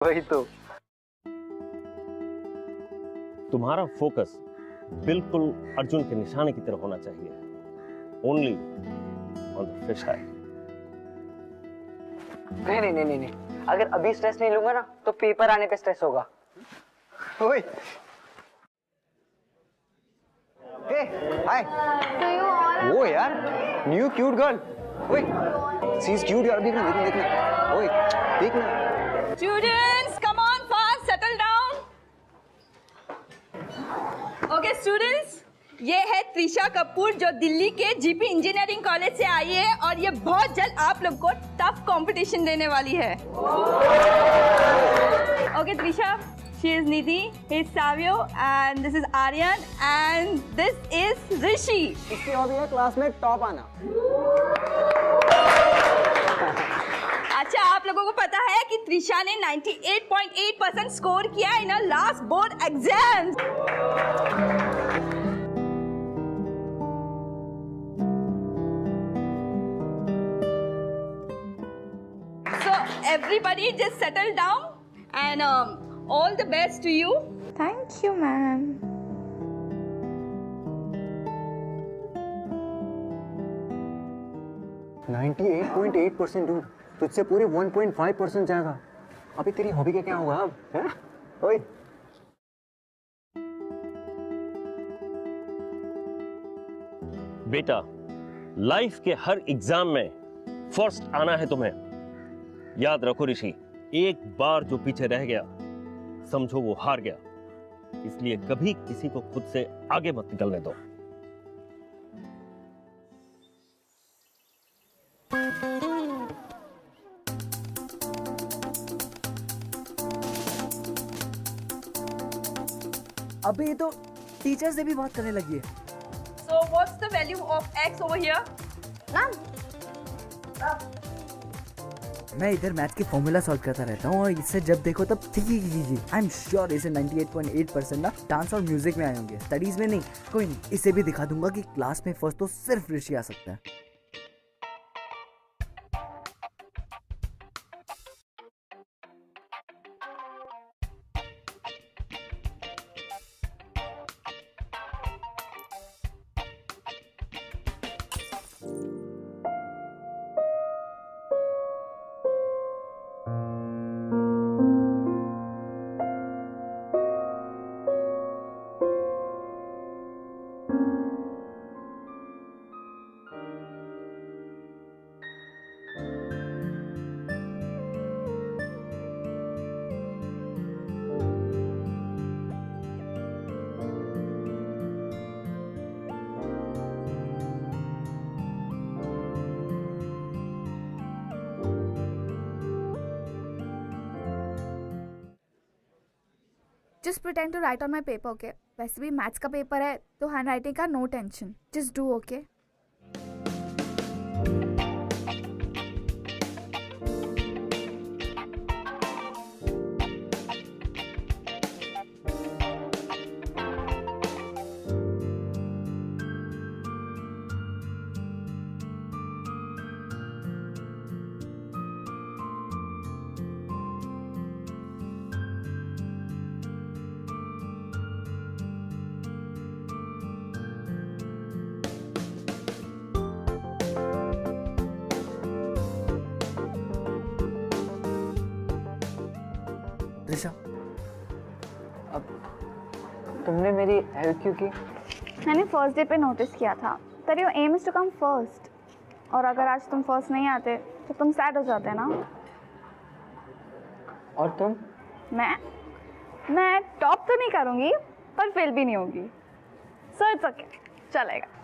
वही तो। तुम्हारा फोकस बिल्कुल अर्जुन के निशाने की तरफ होना चाहिए। ओनली ऑन द फिश है। नहीं, अगर अभी स्ट्रेस नहीं लूंगा ना तो पेपर आने पे स्ट्रेस होगा। ओए, हे, हाय। वो यार, न्यू क्यूट गर्ल। ओए, शी इज क्यूट यार, देखना। ओए, देखना। Students, come on fast, settle down. Okay, students, ये है त्रिशा कपूर जो दिल्ली के जीपी इंजीनियरिंग कॉलेज से आई है और ये बहुत जल्द आप लोग को टफ कंपटीशन देने वाली है। Okay, Trisha, she is Nidhi, he is Savio, and this is Aryan, and this is Rishi. इसकी हॉबी है क्लास में टॉप आना। अच्छा, आप लोगों को पता है कि त्रिशा ने 98.8% स्कोर किया in last board exam. So everybody just settle down and all the best to you. Thank you, ma'am. %98.8 तुझसे पूरे 1.5% जाएगा। अभी तेरी हॉबी का क्या होगा अब? हैं? ओए, बेटा, लाइफ के हर एग्जाम में फर्स्ट आना है तुम्हें। याद रखो ऋषि, एक बार जो पीछे रह गया समझो वो हार गया। इसलिए कभी किसी को खुद से आगे मत निकलने दो। अबे तो टीचर से भी बात करने लगी है। So what's the value of x over here? मैं इधर मैथ के फॉर्मूला सॉल्व करता रहता हूँ और इससे जब देखो तब ठीक। आई एम श्योर इसे 98.8% ना डांस और म्यूजिक में आए होंगे, स्टडीज में नहीं। कोई नहीं, इसे भी दिखा दूंगा कि क्लास में फर्स्ट तो सिर्फ ऋषि आ सकता है। Just pretend to write on my paper, okay? वैसे भी मैथ्स का पेपर है तो हैंडराइटिंग का no tension. Just do, okay? Trisha, अब तुमने मेरी हेल्प क्यों की? मैंने फर्स्ट डे पे नोटिस किया था that your aim is to come first. और अगर आज तुम फर्स्ट नहीं आते तो तुम सैड हो जाते ना। और तुम? मैं टॉप तो नहीं करूँगी पर फेल भी नहीं होगी। सो इट्स ओके, चलेगा।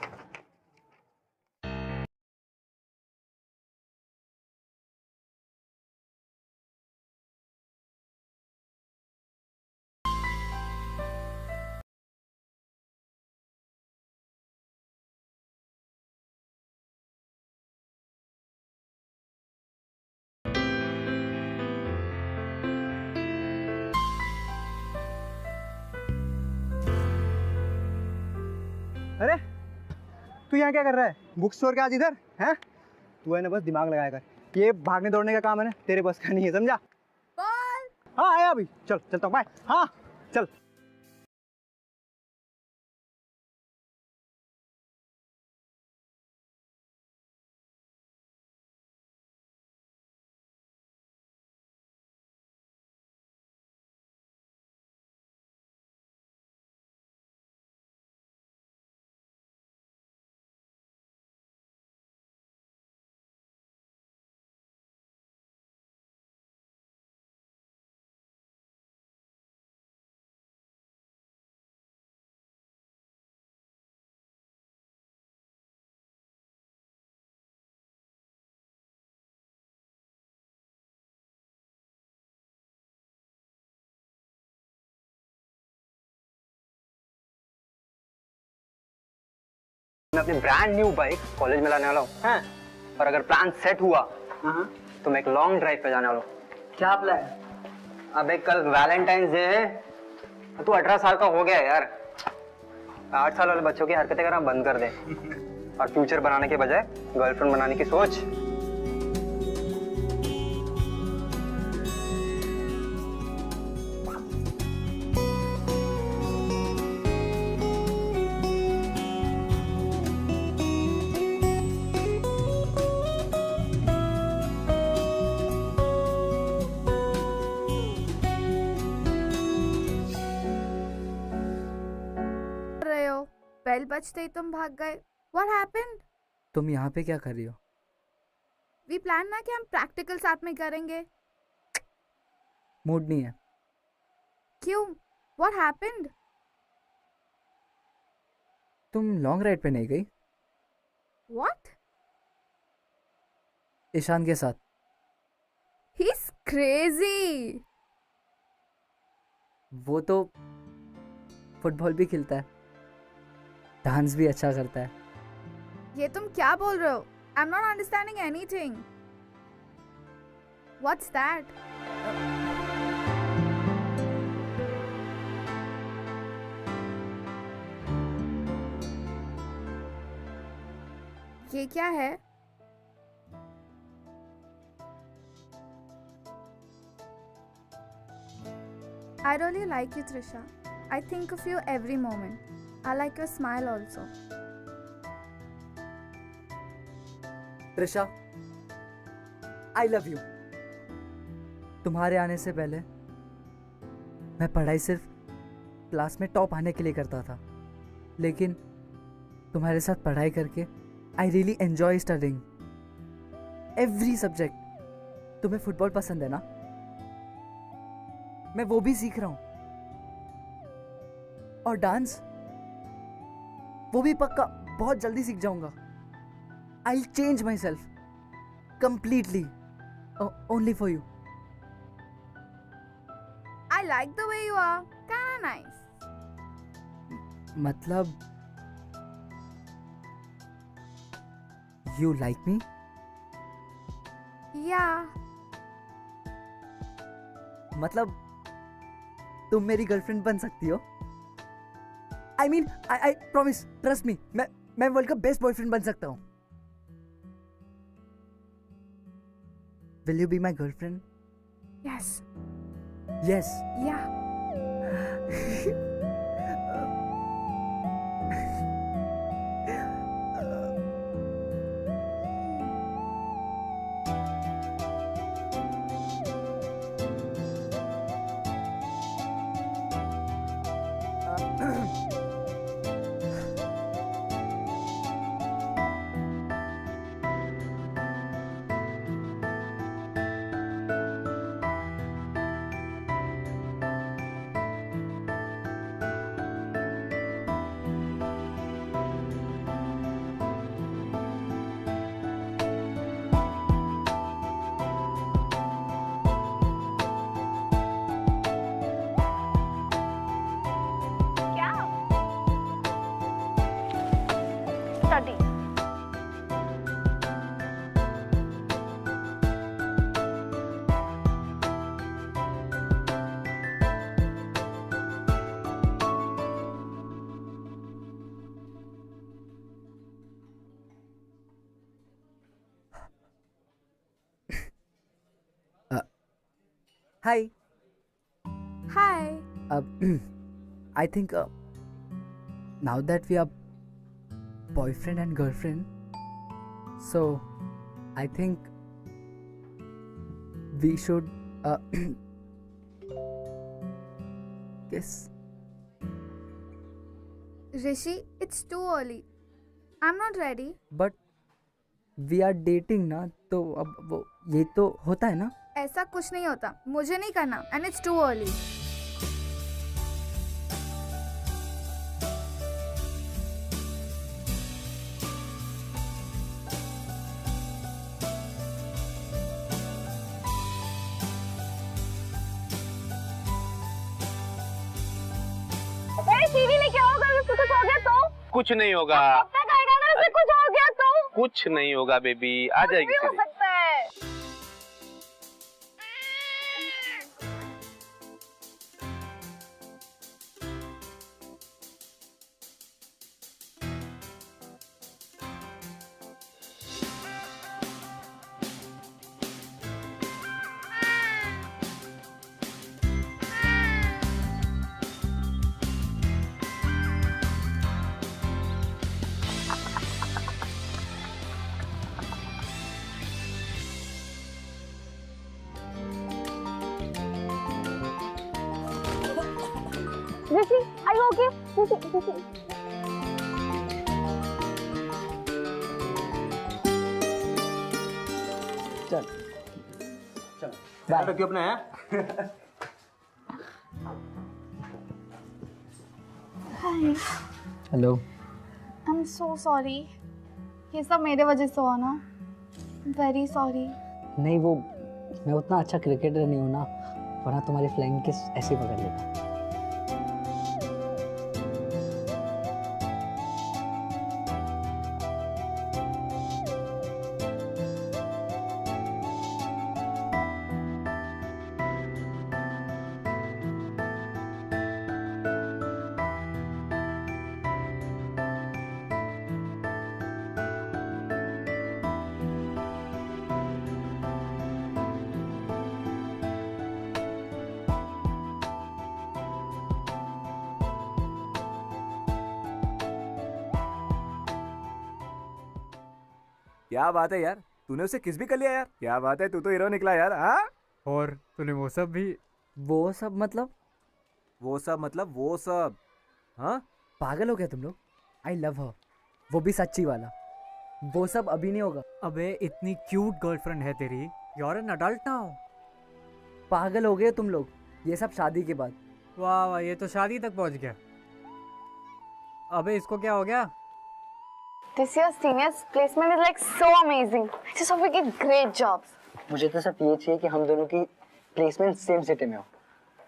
अरे तू यहाँ क्या कर रहा है? बुक स्टोर के आज इधर हैं? तू है ना बस दिमाग लगाया कर, ये भागने दौड़ने का काम है ना तेरे बस का नहीं है, समझा? हाँ आया अभी, चल चलता हूँ, बाय। हाँ चल। मैं अपनी ब्रांड न्यू बाइक कॉलेज में लाने वाला हूँ, हैं? और अगर प्लान सेट हुआ तो मैं एक लॉन्ग ड्राइव पे जाने वाला हूँ। क्या प्लान? अबे कल वैलेंटाइंस डे है, तू 18 साल का हो गया है यार। 8 साल वाले बच्चों की हरकतें करना बंद कर दे और फ्यूचर बनाने के बजाय गर्लफ्रेंड बनाने की सोच। बेल बजते ही तुम भाग गए। What happened? तुम यहाँ पे क्या कर रही हो? We plan ना कि हम प्रैक्टिकल साथ में करेंगे। मूड नहीं है। क्यों? What happened? तुम लॉन्ग राइड पे नहीं गई? What? ईशान के साथ। He's crazy. वो तो फुटबॉल भी खेलता है, डांस भी अच्छा करता है। ये तुम क्या बोल रहे हो? I'm not understanding anything. What's that? ये क्या है? I really like you, Trisha. I think of you every moment. I like your smile also. Trisha, I love you. तुम्हारे आने से पहले मैं पढ़ाई सिर्फ क्लास में टॉप आने के लिए करता था, लेकिन तुम्हारे साथ पढ़ाई करके I really enjoy studying every subject. तुम्हें फुटबॉल पसंद है ना? मैं वो भी सीख रहा हूँ, और डांस वो भी पक्का बहुत जल्दी सीख जाऊंगा। I'll change myself completely only for you. I like the way you are. Kinda nice. मतलब you like me? Yeah. मतलब तुम मेरी गर्लफ्रेंड बन सकती हो? I mean, I promise, trust me, मैं वर्ल्ड का बेस्ट बॉयफ्रेंड बन सकता हूँ। Will you be my girlfriend? Yes. Yes. Yeah. Study. Hi. Hi. I think now that we are boyfriend and girlfriend, so I think we should kiss. Rishi, it's too early. I'm not ready. But we are dating ना, तो अब वो ये तो होता है ना. ऐसा कुछ नहीं होता, मुझे नहीं करना, and it's too early. सीढ़ी लेके आओ, अगर उससे कुछ हो गया तो? कुछ नहीं होगा। कब तक आएगा? अगर उससे कुछ हो गया तो? कुछ नहीं होगा बेबी, आ जाएगी कुछ भी हो सीढ़ी। सकता है। Rishi, are you okay? Rishi. चल ध्यान रखियो अपना है। Hi. Hello. I'm so sorry. ये सब मेरे वजह से हुआ ना. Very sorry. नहीं, वो मैं उतना अच्छा क्रिकेटर नहीं हूँ ना, वरना तुम्हारी फ्लाइंग किस ऐसे ही पकड़ लेता. क्या बात है यार, तूने उसे किस भी कर लिया यार. क्या बात है, तू तो हीरो निकला यार. हाँ, और तूने वो सब भी. वो सब मतलब? वो सब. हाँ, पागल हो गया तुम लोग. आई लव हर, वो भी सच्ची वाला. वो सब अभी नहीं होगा. अबे इतनी क्यूट गर्लफ्रेंड है तेरी, you are an adult now. पागल हो गए तुम लोग, ये सब शादी के बाद. वाह वाह, ये तो शादी तक पहुंच गया. अबे इसको क्या हो गया? This year's seniors placement is like so amazing. I just hope we get great jobs. मुझे तो सिर्फ ये चाहिए कि हम दोनों की प्लेसमेंट सेम सिटी में हो,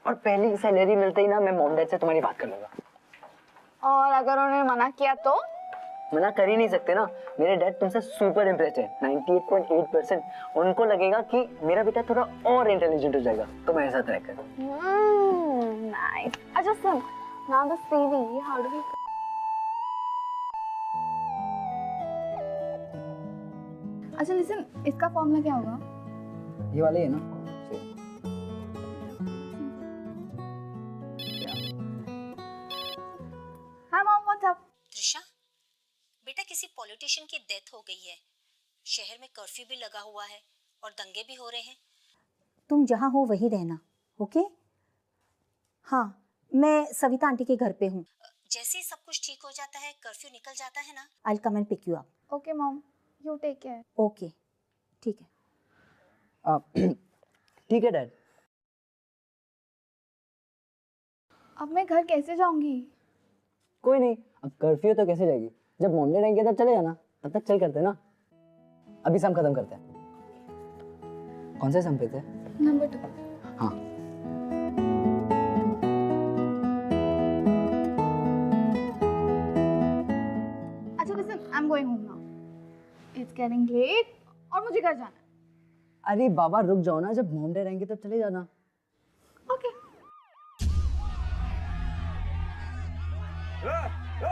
और पहली सैलरी मिलते ही ना मैं मॉम डैड से तुम्हारी बात कर लूंगा. और अगर उन्होंने मना किया तो? मना कर ही नहीं सकते ना. मेरे डैड तुमसे सुपर इम्प्रेस्ड है, 98.8%. उनको लगेगा कि मेरा बेटा थोड़ा और इंटेलिजेंट हो जाएगा, तो मैं ऐसा ट्राई करूँ. Nice. अच्छा सुन, now the CV, how do we? अच्छा लिसन, इसका फॉर्मूला क्या होगा? ये वाले है ना. Hi mom, what's up? Trisha, बेटा किसी पॉलिटिशियन की डेथ हो गई है. शहर में कर्फ्यू भी लगा हुआ है और दंगे भी हो रहे हैं. तुम जहाँ हो वहीं रहना, ओके? हाँ, मैं सविता आंटी के घर पे हूँ. जैसे ही सब कुछ ठीक हो जाता है, कर्फ्यू निकल जाता है ना, I will come and pick you up. Okay mom, you take care. Okay, ठीक है. ठीक है डैड. अब मैं घर कैसे जाऊंगी? कोई नहीं, अब कर्फ्यू तो कैसे जाएगी. जब मॉम डैड आएंगे तब चले जाना. तब तक चल करते ना. अभी सम खत्म करते हैं. कौन से सम पे थे? Number 2. हाँ. अच्छा listen, I'm going home now. It's getting late और मुझे घर जाना है. अरे बाबा रुक जाओ ना, जब मॉम डैड आएंगे तब चले जाना. Okay.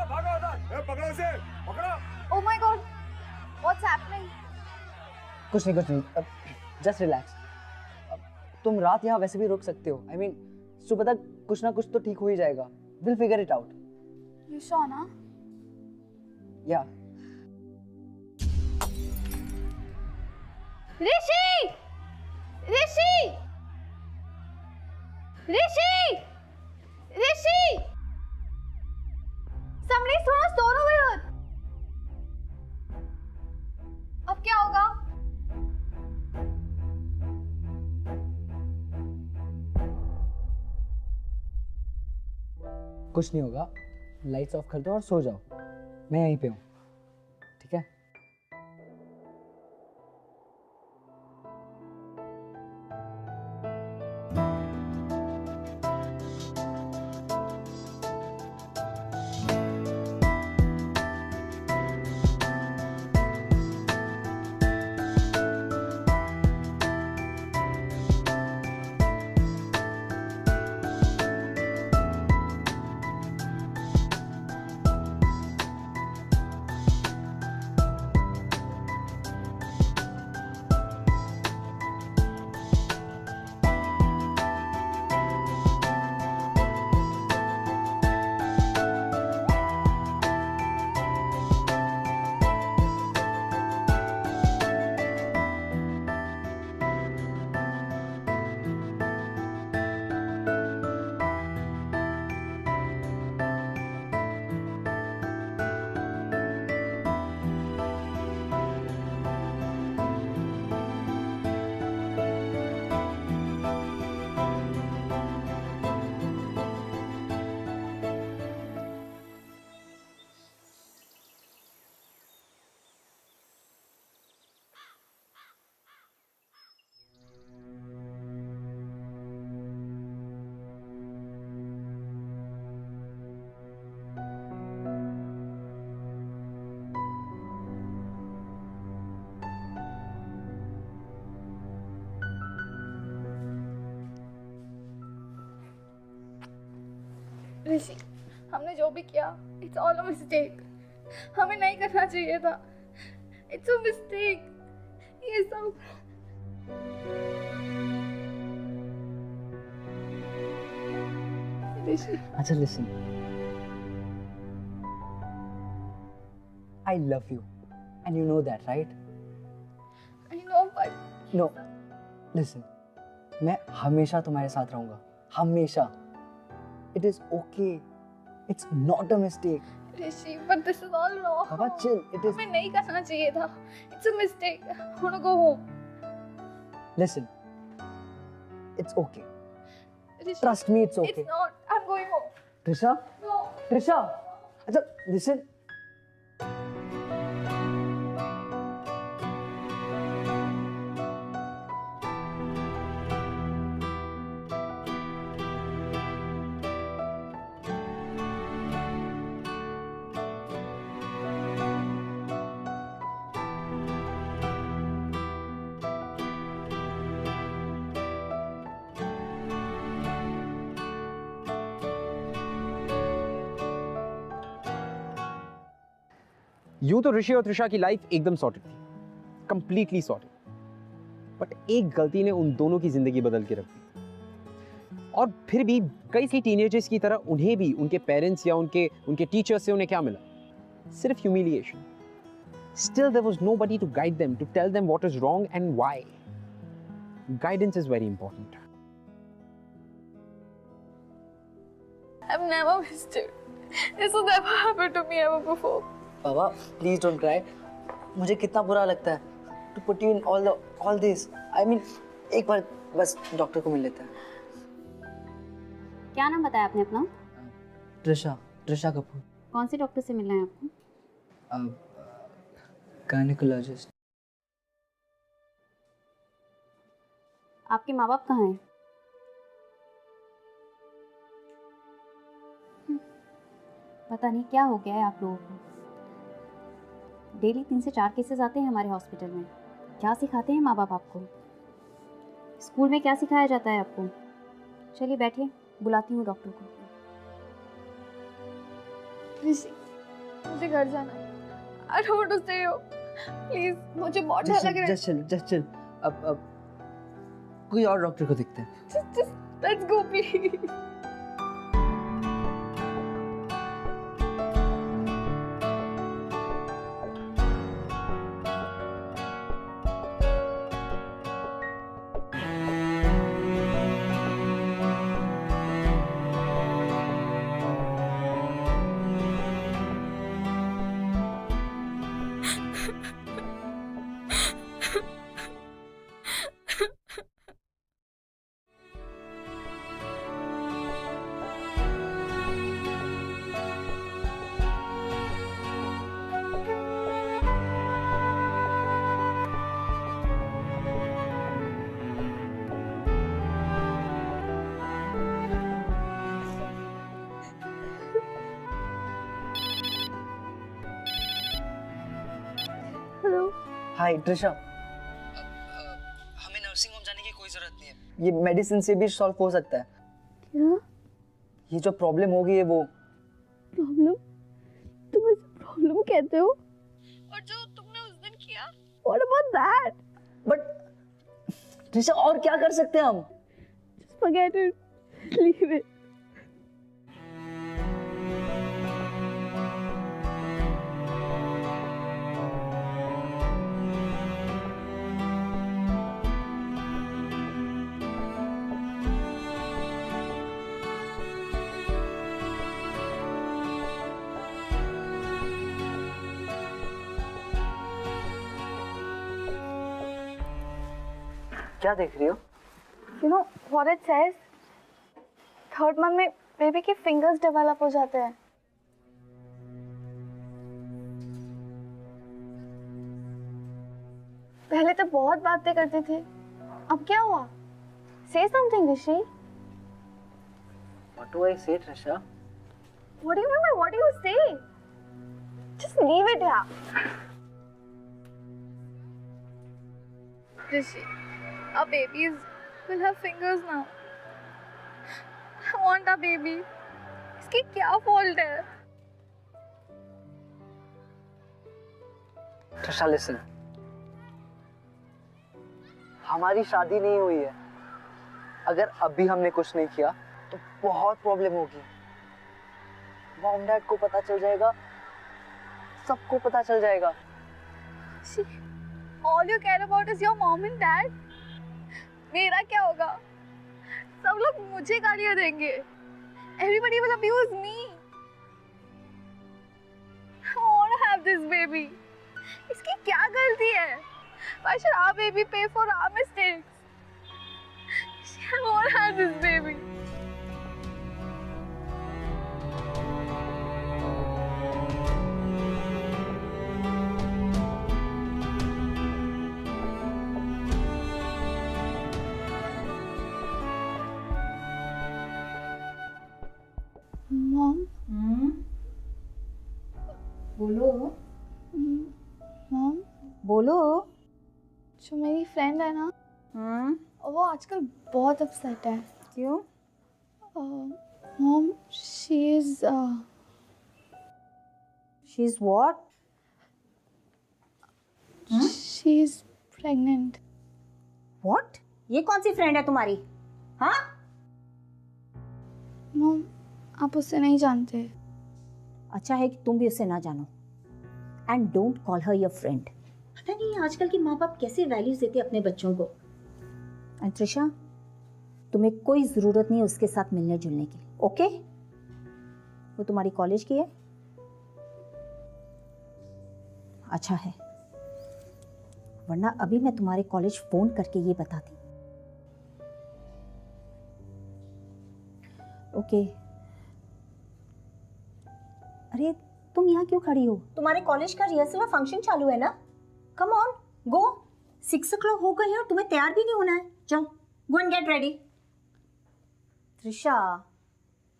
भागो उधर, पकड़ो उसे, पकड़ो. Oh my god, what's happening? कुछ नहीं. Just relax. तुम रात यहाँ वैसे भी रुक सकते हो. आई मीन सुबह तक कुछ ना कुछ तो ठीक हो ही जाएगा. We'll figure it out. You sure ना? Yeah. Rishi! Rishi! Rishi! Rishi! Somebody's thrown a stone over here. अब क्या होगा? कुछ नहीं होगा. लाइट्स ऑफ कर दो और सो जाओ. मैं यहीं पे हूँ. ठीक है? ऋषि, हमने जो भी किया, it's all a mistake. हमें नहीं करना चाहिए था. It's a mistake. ये सब. ऋषि. अच्छा listen. I love you, and you know that, right? I know, but. No. Listen. मैं हमेशा तुम्हारे साथ रहूँगा. हमेशा. It is okay. It's not a mistake. Rishi, but this is all wrong. Baba, chill. It is. हमें नहीं करना चाहिए था. It's a mistake. I want to go home. Listen. It's okay. Rishi, Trust me, it's okay. It's not. I'm going home. Trisha? No. Trisha? अच्छा, listen. यूं तो ऋषि और त्रिशा की लाइफ एकदम सॉर्टेड थी, कंप्लीटली सॉर्टेड, बट एक गलती ने उन दोनों की जिंदगी बदल के रख दी। और फिर भी कई सी टीनेजर्स की तरह उन्हें भी उनके पेरेंट्स या उनके टीचर्स से उन्हें क्या मिला? सिर्फ humiliation. Still there was nobody to guide them, to tell them what is wrong and why. Guidance is very important. I've never missed it. This has never happened to me ever before. Baba, please don't cry. मुझे कितना बुरा लगता है to put you in all this. I mean, एक बार बस doctor को मिल लेता है. क्या नाम बताया आपने अपना? त्रिशा कपूर. कौन से डॉक्टर से मिलना है आपको? गायनेकोलॉजिस्ट. आपके माँ बाप कहाँ हैं? पता नहीं क्या हो गया है आप लोगों को। डेली 3 से 4 केसेस आते हैं हमारे हॉस्पिटल में। क्या सिखाते हैं माँ बाप आपको? स्कूल में क्या सिखाया जाता है आपको? चलिए बैठिए, बुलाती हूँ डॉक्टर को। मुझे घर जाना है। I don't want to stay here. Please, मुझे बहुत डर लग रहा है। Just chill. अब कोई और डॉक्टर को दिखते हैं। Just let's go please. हाय ट्रिशा, हमें नर्सिंग होम जाने की कोई जरूरत नहीं है, ये मेडिसिन से भी सॉल्व हो सकता है। क्या? ये जो प्रॉब्लम हो गई है वो प्रॉब्लम? तुम इसे प्रॉब्लम कहते हो? और जो तुमने उस दिन किया? What about that? But Trisha और क्या कर सकते हैं हम? Just forget it. Leave it. क्या देख रही हो? You know what it says? 3rd month में बेबी के फिंगर्स डेवलप हो जाते हैं। पहले तो बहुत बातें करते थे, अब क्या हुआ? Say something, Rishi. What do I say, Trisha? What do you mean by what do you say? Just leave it here. Rishi, our babies will have fingers now. I want a baby. इसकी क्या fault है? Trisha, listen. हमारी शादी नहीं हुई है। अगर अभी हमने कुछ नहीं किया तो बहुत प्रॉब्लम होगी। मॉम डैड को पता चल जाएगा, सबको पता चल जाएगा। See, all you care about is your mom and dad. मेरा क्या होगा? सब लोग मुझे गालियाँ देंगे। Everybody will abuse me. I want to have this baby. इसकी क्या गलती है? Why should our baby pay for our mistakes? I want to have this baby. Mom? बोलो। Mom? बोलो। जो मेरी फ्रेंड है ना, वो आजकल बहुत अपसेट है। क्यों? Mom, she is what? She is pregnant. What? ये कौन सी फ्रेंड है तुम्हारी? हाँ? Mom, आप उससे नहीं जानते। अच्छा है कि तुम भी उसे ना जानो। And don't call her your friend. पता नहीं आजकल के माँ बाप कैसे वैल्यूज देते अपने बच्चों को। And त्रिशा, तुम्हें कोई जरूरत नहीं उसके साथ मिलने जुलने की, ओके? वो तुम्हारी कॉलेज की है? अच्छा है, वरना अभी मैं तुम्हारे कॉलेज फोन करके ये बताती। ओके। अरे तुम यहाँ क्यों खड़ी हो? तुम्हारे कॉलेज का रिहर्सल और फंक्शन चालू है ना? Come on, go. 6 o'clock हो गई है और तुम्हें तैयार भी नहीं होना है। जाओ, go and get ready. Trisha,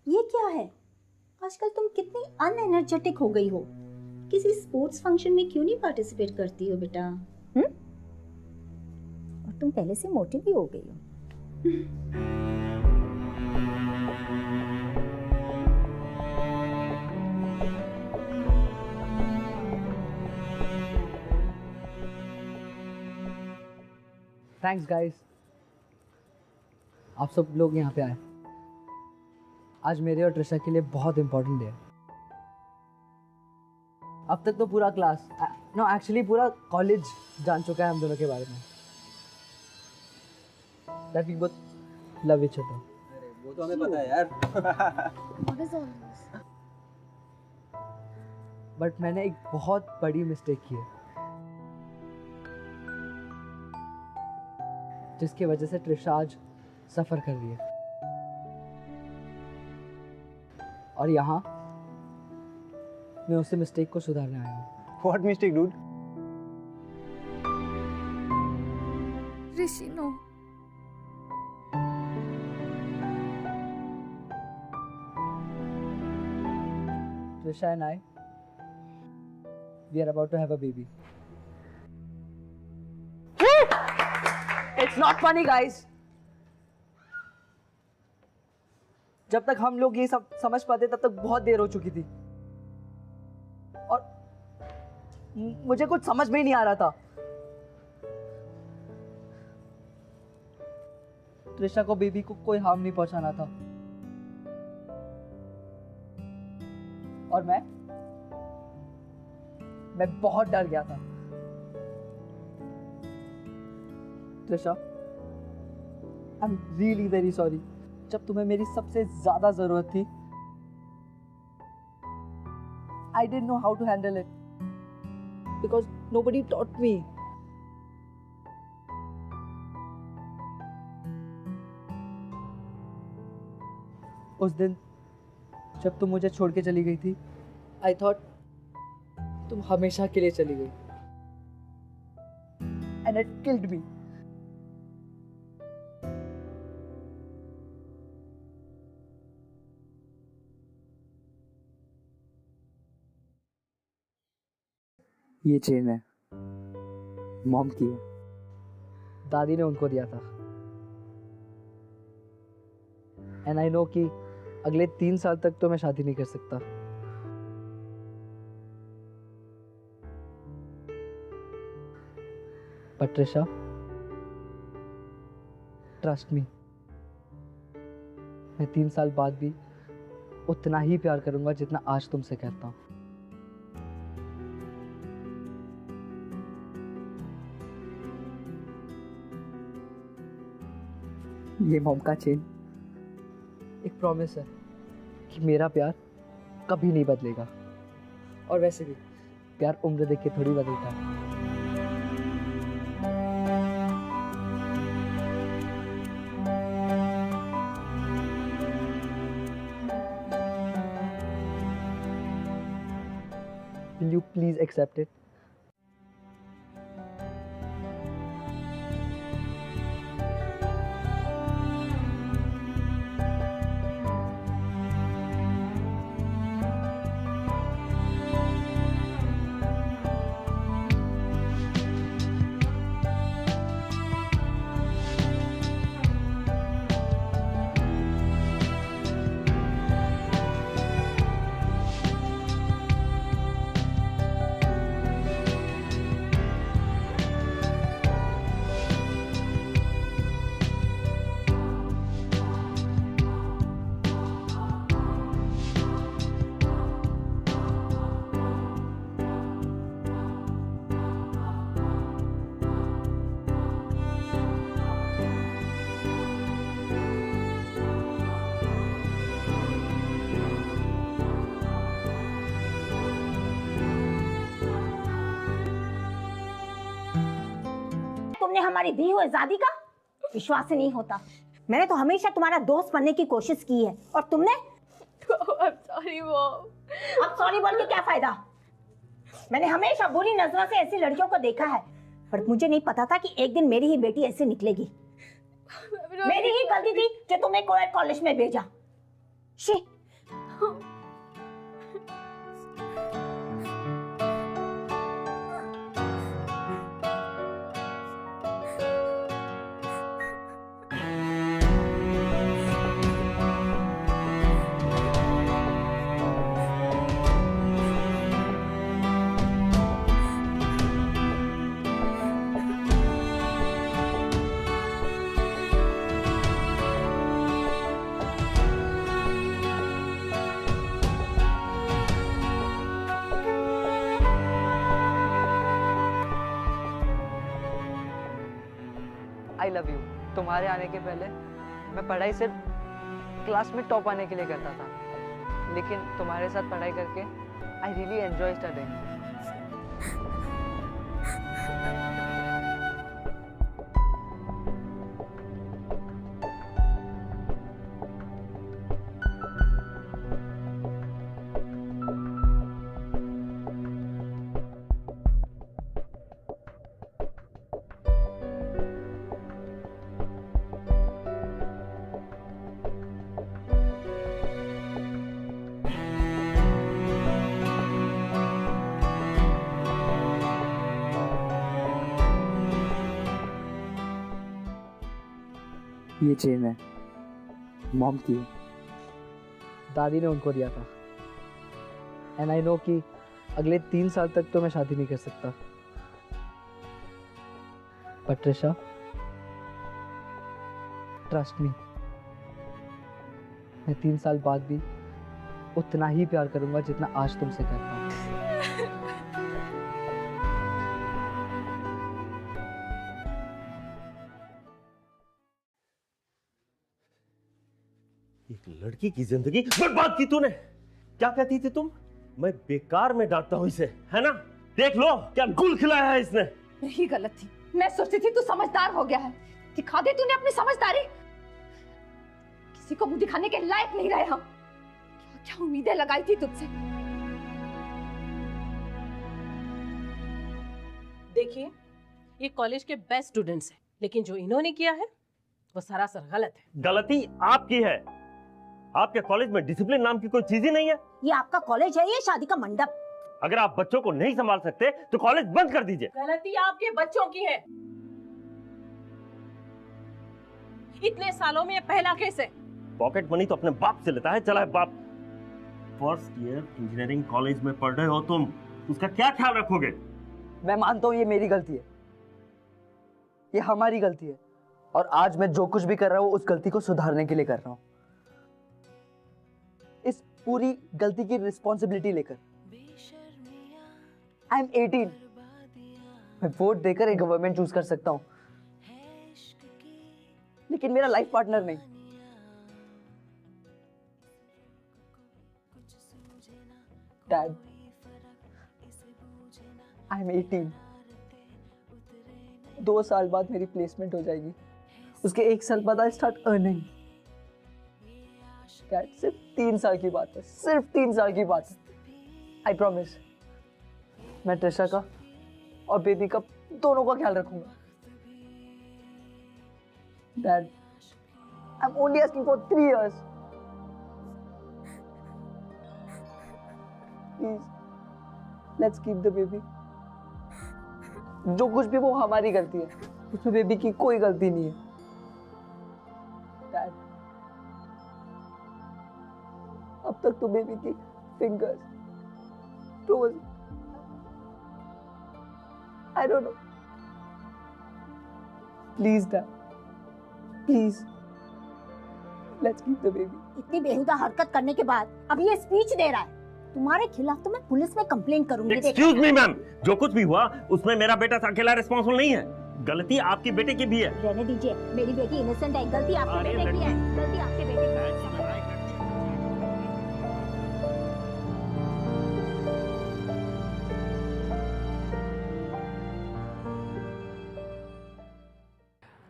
ये क्या है? आजकल तुम कितनी अनएनर्जेटिक हो गई हो। किसी स्पोर्ट्स फंक्शन में क्यों नहीं पार्टिसिपेट करती हो बेटा? और तुम पहले से मोटी भी हो गई हो। Thanks, guys. आप सब लोग यहाँ पे आए। आज मेरे और ट्रिशा के लिए बहुत इंपॉर्टेंट डे है। अब तक तो पूरा क्लास, नो एक्चुअली पूरा कॉलेज जान चुका है हम दोनों के बारे में। That we both love each other. वो तो हमें पता है यार। What is all this? But मैंने एक बहुत बड़ी मिस्टेक की है, जिसकी वजह से ट्रिशा आज सफर कर रही है। और यहाँ मैं उस मिस्टेक को सुधारने आया हूँ। What mistake, dude? Rishi, no. Trisha and I, we are about to have a baby. It's not funny, guys. जब तक हम लोग ये सब समझ पाते तब तक बहुत देर हो चुकी थी, और मुझे कुछ समझ में ही नहीं आ रहा था। त्रिशा को बेबी को कोई हार्म नहीं पहुंचाना था, और मैं बहुत डर गया था। Trisha, I am really very sorry. जब तुम्हें मेरी सबसे ज्यादा जरूरत थी, I didn't know how to handle it because nobody taught me. उस दिन जब तुम मुझे छोड़ के चली गई थी, आई थॉट तुम हमेशा के लिए चली गई, एंड इट किल्ड मी। ये चेन है, मॉम की है, दादी ने उनको दिया था, एंड आई नो कि अगले 3 साल तक तो मैं शादी नहीं कर सकता। बट ट्रिशा, ट्रस्ट मी, मैं 3 साल बाद भी उतना ही प्यार करूंगा जितना आज तुमसे करता हूं। ये मॉम का चेन एक प्रॉमिस है कि मेरा प्यार कभी नहीं बदलेगा, और वैसे भी प्यार उम्र देख के थोड़ी बदलता है। Will you please accept it? तुमने हमारी दी हुई आजादी का विश्वास ही नहीं होता। मैंने तो हमेशा तुम्हारा दोस्त बनने की कोशिश की है, और तुमने सॉरी मॉम। अब सॉरी बोल के क्या फायदा? मैंने हमेशा बुरी नजरों से ऐसी लड़कियों को देखा है, पर मुझे नहीं पता था कि एक दिन मेरी ही बेटी ऐसे निकलेगी। मेरी ही गलती थी जो तुम्हें कोएड कॉलेज में भेजा। शी। I love you. तुम्हारे आने के पहले मैं पढ़ाई सिर्फ क्लास में टॉप आने के लिए करता था, लेकिन तुम्हारे साथ पढ़ाई करके आई रियली एंजॉय स्टडिंग। ये चेन है, मॉम की है, दादी ने उनको दिया था। एंड आई नो कि अगले 3 साल तक तो मैं शादी नहीं कर सकता। बट त्रिशा, ट्रस्ट मी, मैं 3 साल बाद भी उतना ही प्यार करूंगा जितना आज तुमसे करता हूँ। एक लड़की की जिंदगी बर्बाद की तूने। क्या कहती थी तुम? मैं बेकार में डांटता हूं इसे, है ना? देख लो क्या गुल खिलाया है इसने। यही गलत थी, मैं सोचती थी तू समझदार हो गया है, दिखा दे तूने अपनी समझदारी। किसी को मुंह दिखाने के लायक नहीं रहे हम। क्या क्या उम्मीदें लगाई थी तुझसे। देखिए, ये कॉलेज के बेस्ट स्टूडेंट्स हैं, लेकिन जो इन्होंने किया है वो सरासर गलत है। गलती आपकी है। आपके कॉलेज में डिसिप्लिन नाम की कोई चीज ही नहीं है। ये आपका कॉलेज है, ये शादी का मंडप। अगर आप बच्चों को नहीं संभाल सकते तो कॉलेज बंद कर दीजिए। गलती आपके बच्चों की है। इतने सालों में ये पहला केस है। पॉकेट मनी तो अपने बाप से लेता है, चला है बाप। फर्स्ट ईयर इंजीनियरिंग कॉलेज में पढ़ रहे हो तुम, उसका क्या ख्याल रखोगे? मैं मानता हूँ ये मेरी गलती है, ये हमारी गलती है, और आज मैं जो कुछ भी कर रहा हूँ उस गलती को सुधारने के लिए कर रहा हूँ। इस पूरी गलती की रिस्पॉन्सिबिलिटी लेकर। आई एम 18, मैं वोट देकर एक गवर्नमेंट चूज कर सकता हूँ, लेकिन मेरा लाइफ पार्टनर नहीं। डैड, आई एम 18, 2 साल बाद मेरी प्लेसमेंट हो जाएगी, उसके 1 साल बाद आई स्टार्ट अर्निंग। डैड, सिर्फ 3 साल की बात है, सिर्फ 3 साल की बात है। आई प्रॉमिस, मैं त्रिशा का और बेबी का दोनों का ख्याल रखूंगा। Dad, I am only asking for 3 years. Please, let's keep the baby. जो कुछ भी वो हमारी गलती है, उसमें बेबी की कोई गलती नहीं है। डैड, अब तक तो बेबी की fingers, toes, I don't know. Please dad, please, let's keep the baby. इतनी बेहुदा हरकत करने के बाद अब ये स्पीच दे रहा है। तुम्हारे खिलाफ तो मैं पुलिस में कंप्लेंट करूंगी। एक्सक्यूज मी मैम, जो कुछ भी हुआ उसमें मेरा बेटा अकेला रिस्पॉन्सिबल नहीं है। गलती आपकी बेटे की भी है। रहने दीजिए, मेरी बेटी इनोसेंट है, गलती आपके बेटे की है, गलती आपके बेटे की है।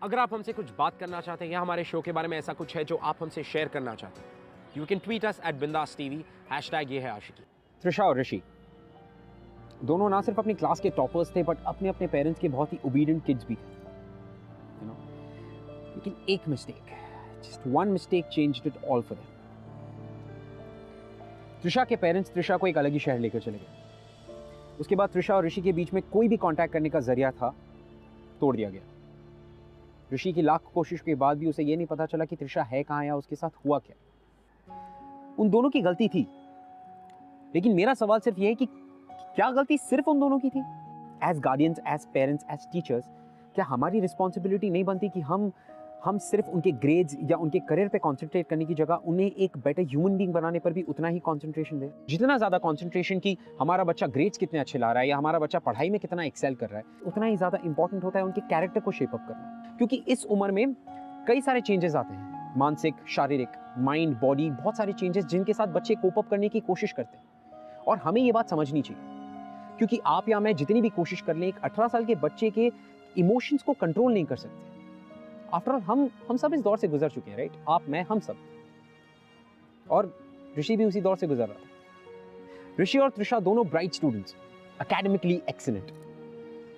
अगर आप हमसे कुछ बात करना चाहते हैं या हमारे शो के बारे में ऐसा कुछ है जो आप हमसे शेयर करना चाहते हैं, you can tweet us @bindaastv, #ये है आशिकी। त्रिशा और ऋषि दोनों ना सिर्फ अपनी क्लास के टॉपर्स थे, बट अपने अपने पेरेंट्स के बहुत ही ओबीडिएंट किड्स भी थे, यू नो। लेकिन एक mistake, just one mistake changed it all for them. Trisha के पेरेंट्स त्रिशा को एक अलग ही शहर लेकर चले गए। उसके बाद त्रिशा और ऋषि के बीच में कोई भी कांटेक्ट करने का जरिया था, तोड़ दिया गया। ऋषि की लाख कोशिश के बाद भी उसे यह नहीं पता चला कि त्रिशा है कहां या उसके साथ हुआ क्या। उन दोनों की गलती थी, लेकिन मेरा सवाल सिर्फ यह है कि क्या गलती सिर्फ उन दोनों की थी? As guardians, as parents, as teachers, क्या हमारी रिस्पॉन्सिबिलिटी नहीं बनती कि हम हम सिर्फ उनके ग्रेड्स या उनके करियर पे कंसंट्रेट करने की जगह उन्हें एक बेटर ह्यूमन बीइंग बनाने पर भी उतना ही कंसंट्रेशन दें। जितना ज़्यादा कंसंट्रेशन की हमारा बच्चा ग्रेड्स कितने अच्छे ला रहा है या हमारा बच्चा पढ़ाई में कितना एक्सेल कर रहा है, उतना ही ज़्यादा इंपॉर्टेंट होता है उनके कैरेक्टर को शेप अप करना। क्योंकि इस उम्र में कई सारे चेंजेस आते हैं, मानसिक, शारीरिक, माइंड, बॉडी, बहुत सारे चेंजेस जिनके साथ बच्चे कोप अप करने की कोशिश करते हैं। और हमें ये बात समझनी चाहिए, क्योंकि आप या मैं जितनी भी कोशिश कर लें, एक 18 साल के बच्चे के इमोशंस को कंट्रोल नहीं कर सकते। आफ्टर ऑल हम सब इस दौर से गुजर चुके हैं, राइट? आप, मैं, हम सब। और ऋषि भी उसी दौर से गुजर रहा था। ऋषि और त्रिशा दोनों ब्राइट स्टूडेंट्स, एकेडमिकली एक्सीलेंट,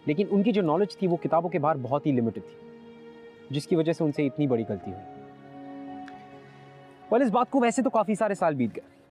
लेकिन उनकी जो नॉलेज थी वो किताबों के बाहर बहुत ही लिमिटेड थी, जिसकी वजह से उनसे इतनी बड़ी गलती हुई। पर इस बात को वैसे तो काफी सारे साल बीत गए,